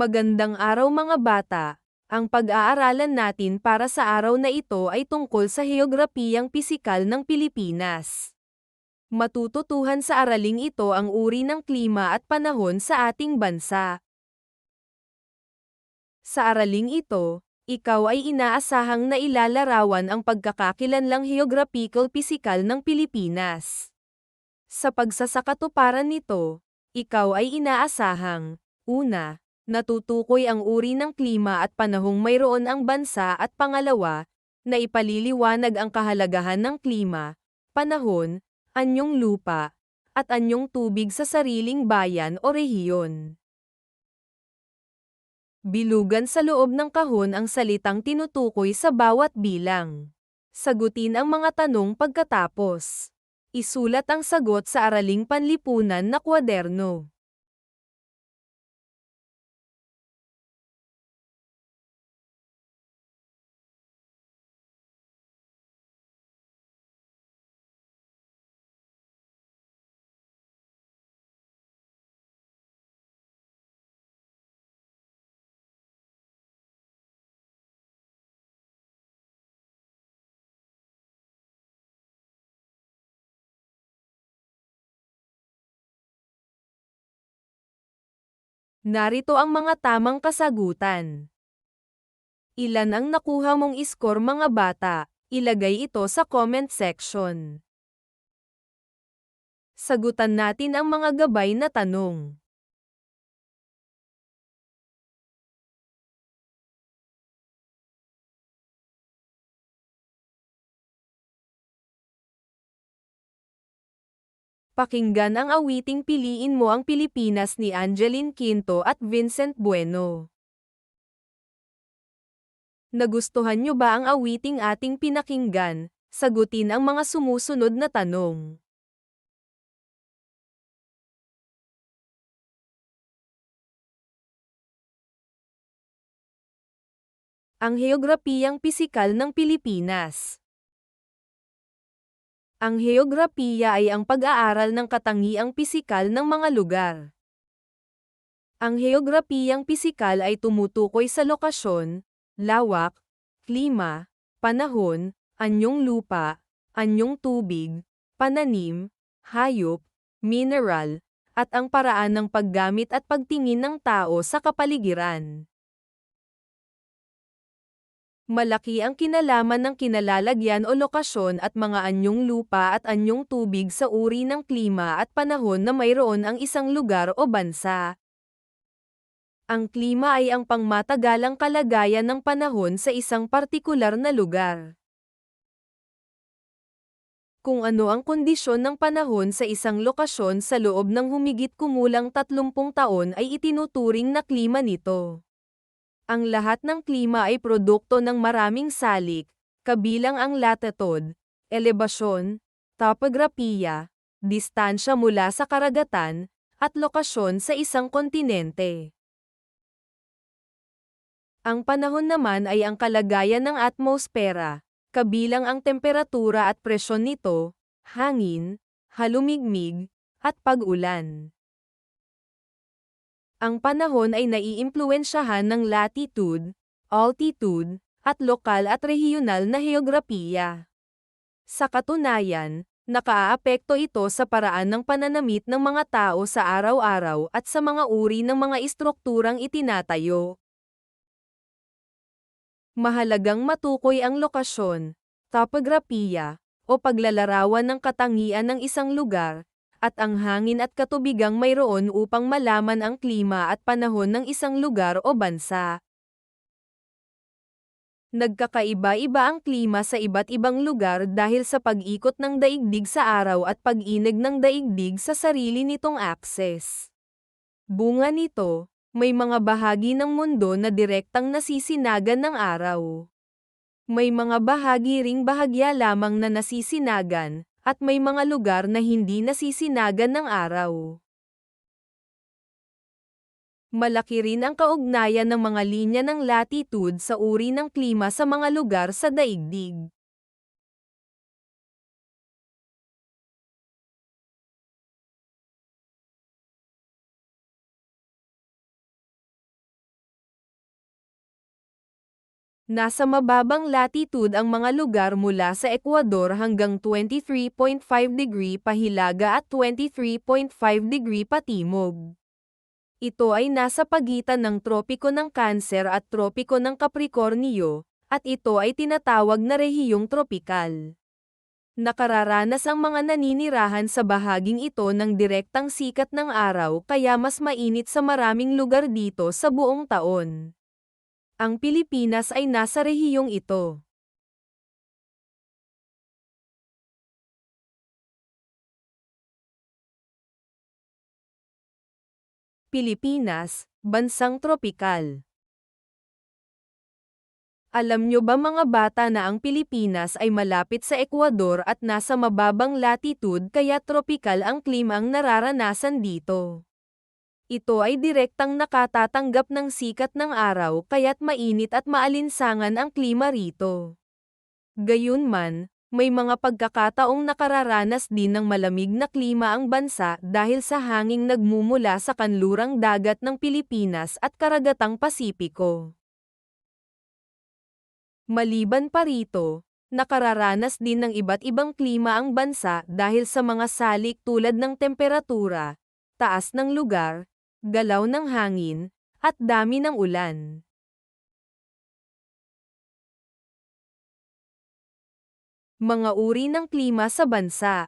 Magandang araw mga bata. Ang pag-aaralan natin para sa araw na ito ay tungkol sa heograpiyang pisikal ng Pilipinas. Matututuhan sa araling ito ang uri ng klima at panahon sa ating bansa. Sa araling ito, ikaw ay inaasahang na ilalarawan ang pagkakakilanlang heographical pisikal ng Pilipinas. Sa pagsasakatuparan nito, ikaw ay inaasahang, una, natutukoy ang uri ng klima at panahong mayroon ang bansa at pangalawa, na ipaliliwanag ang kahalagahan ng klima, panahon, anyong lupa, at anyong tubig sa sariling bayan o rehiyon. Bilugan sa loob ng kahon ang salitang tinutukoy sa bawat bilang. Sagutin ang mga tanong pagkatapos. Isulat ang sagot sa araling panlipunan na kwaderno. Narito ang mga tamang kasagutan. Ilan ang nakuha mong score mga bata? Ilagay ito sa comment section. Sagutan natin ang mga gabay na tanong. Pakinggan ang awiting Piliin Mo ang Pilipinas ni Angeline Quinto at Vincent Bueno. Nagustuhan nyo ba ang awiting ating pinakinggan? Sagutin ang mga sumusunod na tanong. Ang heograpiyang pisikal ng Pilipinas. Ang heograpiya ay ang pag-aaral ng katangiang pisikal ng mga lugar. Ang heograpiyang pisikal ay tumutukoy sa lokasyon, lawak, klima, panahon, anyong lupa, anyong tubig, pananim, hayop, mineral, at ang paraan ng paggamit at pagtingin ng tao sa kapaligiran. Malaki ang kinalaman ng kinalalagyan o lokasyon at mga anyong lupa at anyong tubig sa uri ng klima at panahon na mayroon ang isang lugar o bansa. Ang klima ay ang pangmatagalang kalagayan ng panahon sa isang partikular na lugar. Kung ano ang kondisyon ng panahon sa isang lokasyon sa loob ng humigit kumulang 30 taon ay itinuturing na klima nito. Ang lahat ng klima ay produkto ng maraming salik, kabilang ang latitude, elebasyon, topografiya, distansya mula sa karagatan, at lokasyon sa isang kontinente. Ang panahon naman ay ang kalagayan ng atmosfera, kabilang ang temperatura at presyon nito, hangin, halumigmig, at pag-ulan. Ang panahon ay naiimpluwensyahan ng latitude, altitude, at lokal at rehiyonal na heograpiya. Sa katunayan, nakaaapekto ito sa paraan ng pananamit ng mga tao sa araw-araw at sa mga uri ng mga istrukturang itinatayo. Mahalagang matukoy ang lokasyon, topografiya, o paglalarawan ng katangian ng isang lugar, at ang hangin at katubigang mayroon upang malaman ang klima at panahon ng isang lugar o bansa. Nagkakaiba-iba ang klima sa iba't ibang lugar dahil sa pag-ikot ng daigdig sa araw at pag-inag ng daigdig sa sarili nitong akses. Bunga nito, may mga bahagi ng mundo na direktang nasisinagan ng araw. May mga bahagi ring bahagya lamang na nasisinagan, at may mga lugar na hindi nasisinagan ng araw. Malaki rin ang kaugnayan ng mga linya ng latitude sa uri ng klima sa mga lugar sa daigdig. Nasa mababang latitude ang mga lugar mula sa Ecuador hanggang 23.5 degree pahilaga at 23.5 degree patimog. Ito ay nasa pagitan ng tropiko ng Cancer at tropiko ng Capricornio, at ito ay tinatawag na rehiyong tropikal. Nakararanas ang mga naninirahan sa bahaging ito ng direktang sikat ng araw kaya mas mainit sa maraming lugar dito sa buong taon. Ang Pilipinas ay nasa rehiyong ito. Pilipinas, bansang tropikal. Alam nyo ba mga bata na ang Pilipinas ay malapit sa Ecuador at nasa mababang latitude kaya tropikal ang klimang nararanasan dito? Ito ay direktang nakatatanggap ng sikat ng araw kaya't mainit at maalinsangan ang klima rito. Gayunman, may mga pagkakataong nakararanas din ng malamig na klima ang bansa dahil sa hanging nagmumula sa kanlurang dagat ng Pilipinas at karagatang Pasipiko. Maliban pa rito, nakararanas din ng iba't ibang klima ang bansa dahil sa mga salik tulad ng temperatura, taas ng lugar, galaw ng hangin, at dami ng ulan. Mga uri ng klima sa bansa.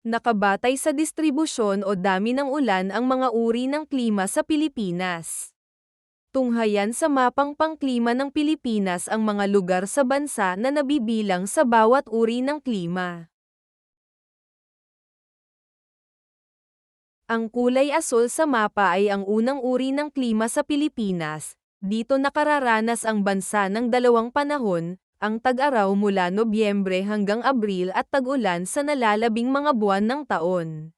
Nakabatay sa distribusyon o dami ng ulan ang mga uri ng klima sa Pilipinas. Tunghayan sa mapang pangklima ng Pilipinas ang mga lugar sa bansa na nabibilang sa bawat uri ng klima. Ang kulay asul sa mapa ay ang unang uri ng klima sa Pilipinas. Dito nakararanas ang bansa ng dalawang panahon, ang tag-araw mula Nobyembre hanggang Abril at tag-ulan sa nalalabing mga buwan ng taon.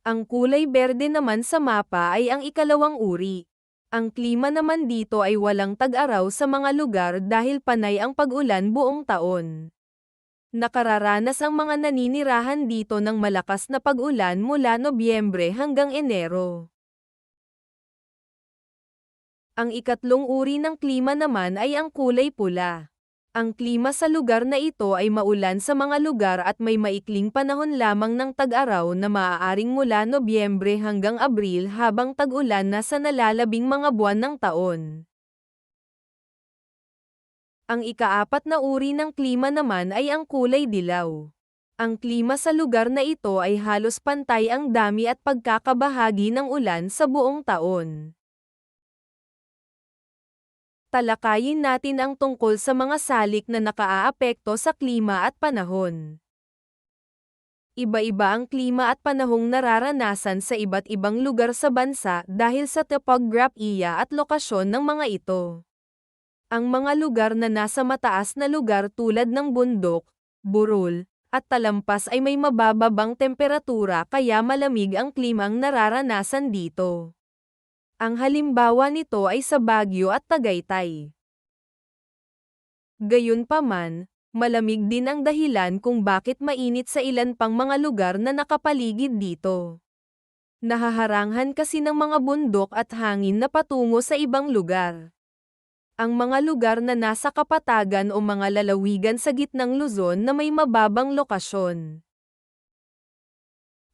Ang kulay berde naman sa mapa ay ang ikalawang uri. Ang klima naman dito ay walang tag-araw sa mga lugar dahil panay ang pag-ulan buong taon. Nakararanas ang mga naninirahan dito ng malakas na pag-ulan mula Nobyembre hanggang Enero. Ang ikatlong uri ng klima naman ay ang kulay pula. Ang klima sa lugar na ito ay maulan sa mga lugar at may maikling panahon lamang ng tag-araw na maaaring mula Nobyembre hanggang Abril habang tag-ulan na sa nalalabing mga buwan ng taon. Ang ikaapat na uri ng klima naman ay ang kulay dilaw. Ang klima sa lugar na ito ay halos pantay ang dami at pagkakabahagi ng ulan sa buong taon. Talakayin natin ang tungkol sa mga salik na nakaaapekto sa klima at panahon. Iba-iba ang klima at panahong nararanasan sa iba't ibang lugar sa bansa dahil sa topografiya at lokasyon ng mga ito. Ang mga lugar na nasa mataas na lugar tulad ng bundok, burol, at talampas ay may mabababang temperatura kaya malamig ang klimang nararanasan dito. Ang halimbawa nito ay sa Baguio at Tagaytay. Gayunpaman, malamig din ang dahilan kung bakit mainit sa ilan pang mga lugar na nakapaligid dito. Nahaharanghan kasi ng mga bundok at hangin na patungo sa ibang lugar. Ang mga lugar na nasa kapatagan o mga lalawigan sa gitnang Luzon na may mababang lokasyon.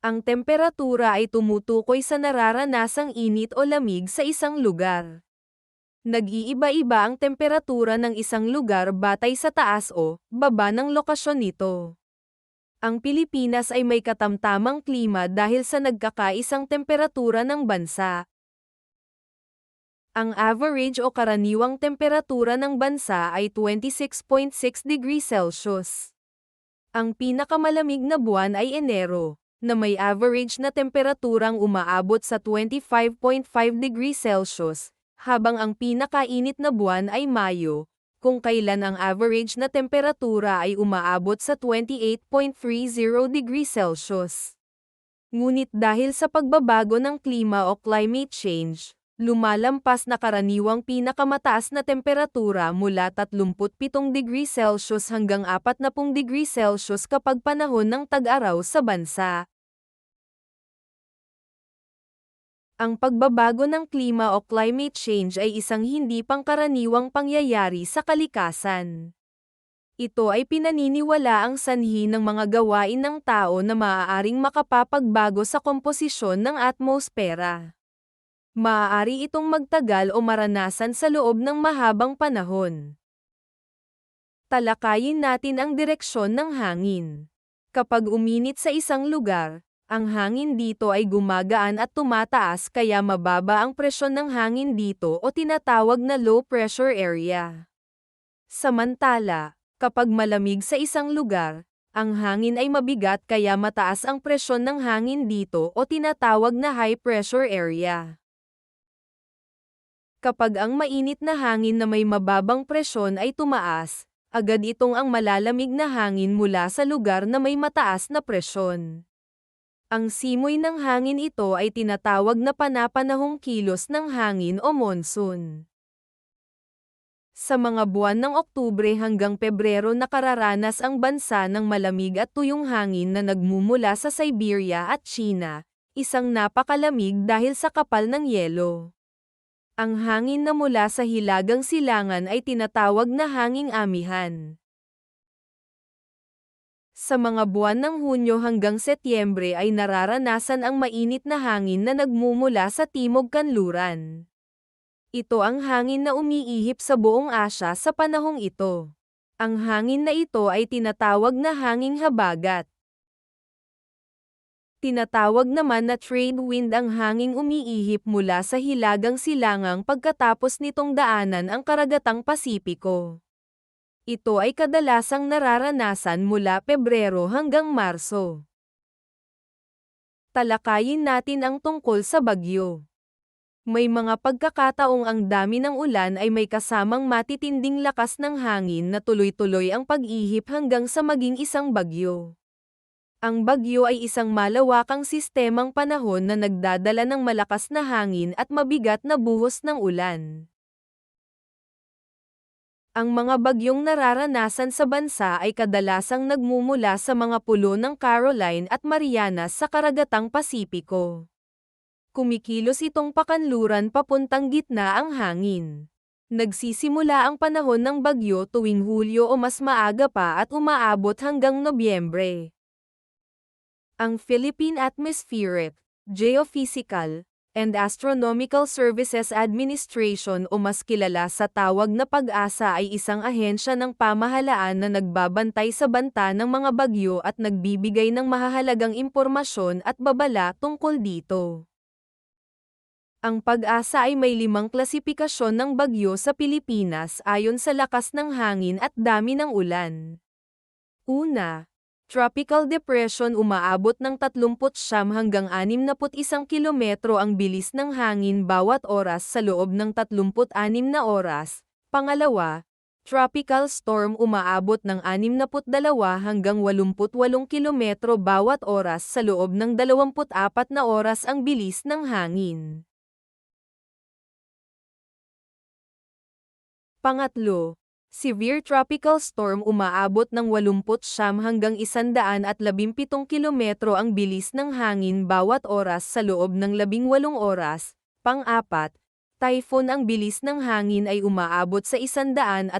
Ang temperatura ay tumutukoy sa nararanasang init o lamig sa isang lugar. Nag-iiba-iba ang temperatura ng isang lugar batay sa taas o baba ng lokasyon nito. Ang Pilipinas ay may katamtamang klima dahil sa nagkakaisang temperatura ng bansa. Ang average o karaniwang temperatura ng bansa ay 26.6 degrees Celsius. Ang pinakamalamig na buwan ay Enero, na may average na temperaturang umaabot sa 25.5 degrees Celsius, habang ang pinakainit na buwan ay Mayo, kung kailan ang average na temperatura ay umaabot sa 28.30 degrees Celsius. Ngunit dahil sa pagbabago ng klima o climate change, lumalampas na karaniwang pinakamataas na temperatura mula 37 degrees Celsius hanggang 40 degrees Celsius kapag panahon ng tag-araw sa bansa. Ang pagbabago ng klima o climate change ay isang hindi pangkaraniwang pangyayari sa kalikasan. Ito ay pinaniniwalaang sanhi ng mga gawain ng tao na maaaring makapapagbago sa komposisyon ng atmosfera. Maaari itong magtagal o maranasan sa loob ng mahabang panahon. Talakayin natin ang direksyon ng hangin. Kapag uminit sa isang lugar, ang hangin dito ay gumagaan at tumataas kaya mababa ang presyon ng hangin dito o tinatawag na low pressure area. Samantala, kapag malamig sa isang lugar, ang hangin ay mabigat kaya mataas ang presyon ng hangin dito o tinatawag na high pressure area. Kapag ang mainit na hangin na may mababang presyon ay tumaas, agad itong ang malalamig na hangin mula sa lugar na may mataas na presyon. Ang simoy ng hangin ito ay tinatawag na panapanahong kilos ng hangin o monsoon. Sa mga buwan ng Oktubre hanggang Pebrero nakararanas ang bansa ng malamig at tuyong hangin na nagmumula sa Siberia at China, isang napakalamig dahil sa kapal ng yelo. Ang hangin na mula sa hilagang silangan ay tinatawag na hanging amihan. Sa mga buwan ng Hunyo hanggang Setyembre ay nararanasan ang mainit na hangin na nagmumula sa Timog Kanluran. Ito ang hangin na umiihip sa buong Asya sa panahong ito. Ang hangin na ito ay tinatawag na hanging habagat. Tinatawag naman na trade wind ang hanging umiihip mula sa hilagang silangang pagkatapos nitong daanan ang karagatang Pasipiko. Ito ay kadalasang nararanasan mula Pebrero hanggang Marso. Talakayin natin ang tungkol sa bagyo. May mga pagkakataong ang dami ng ulan ay may kasamang matitinding lakas ng hangin na tuloy-tuloy ang pag-ihip hanggang sa maging isang bagyo. Ang bagyo ay isang malawakang sistemang panahon na nagdadala ng malakas na hangin at mabigat na buhos ng ulan. Ang mga bagyong nararanasan sa bansa ay kadalasang nagmumula sa mga pulo ng Caroline at Marianas sa karagatang Pasipiko. Kumikilos itong pakanluran papuntang gitna ang hangin. Nagsisimula ang panahon ng bagyo tuwing Hulyo o mas maaga pa at umaabot hanggang Nobyembre. Ang Philippine Atmospheric, Geophysical, and Astronomical Services Administration o mas kilala sa tawag na PAGASA ay isang ahensya ng pamahalaan na nagbabantay sa banta ng mga bagyo at nagbibigay ng mahahalagang impormasyon at babala tungkol dito. Ang PAGASA ay may 5 klasifikasyon ng bagyo sa Pilipinas ayon sa lakas ng hangin at dami ng ulan. Una, Tropical Depression umaabot ng 39 hanggang 61 kilometro ang bilis ng hangin bawat oras sa loob ng 36 na oras. Pangalawa, Tropical Storm umaabot ng 62 hanggang 88 kilometro bawat oras sa loob ng 24 na oras ang bilis ng hangin. Pangatlo, Severe Tropical Storm umaabot ng 89 hanggang 117 kilometro ang bilis ng hangin bawat oras sa loob ng 18 oras. Pang-apat, Typhoon ang bilis ng hangin ay umaabot sa 118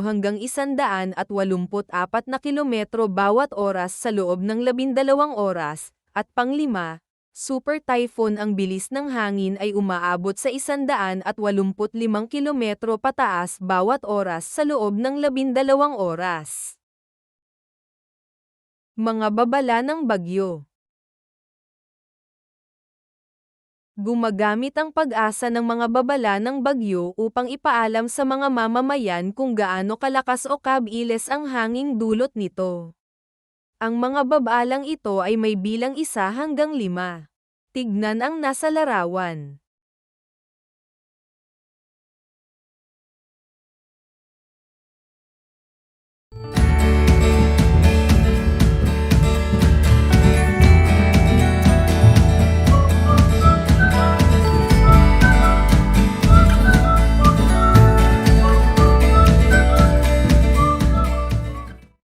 hanggang 184 na kilometro bawat oras sa loob ng 12 oras. At pang-lima, Super Typhoon ang bilis ng hangin ay umaabot sa 185 kilometro pataas bawat oras sa loob ng 12 oras. Mga babala ng bagyo. Gumagamit ang PAGASA ng mga babala ng bagyo upang ipaalam sa mga mamamayan kung gaano kalakas o kabilis ang hanging dulot nito. Ang mga babalang ito ay may bilang 1 hanggang 5. Tignan ang nasa larawan.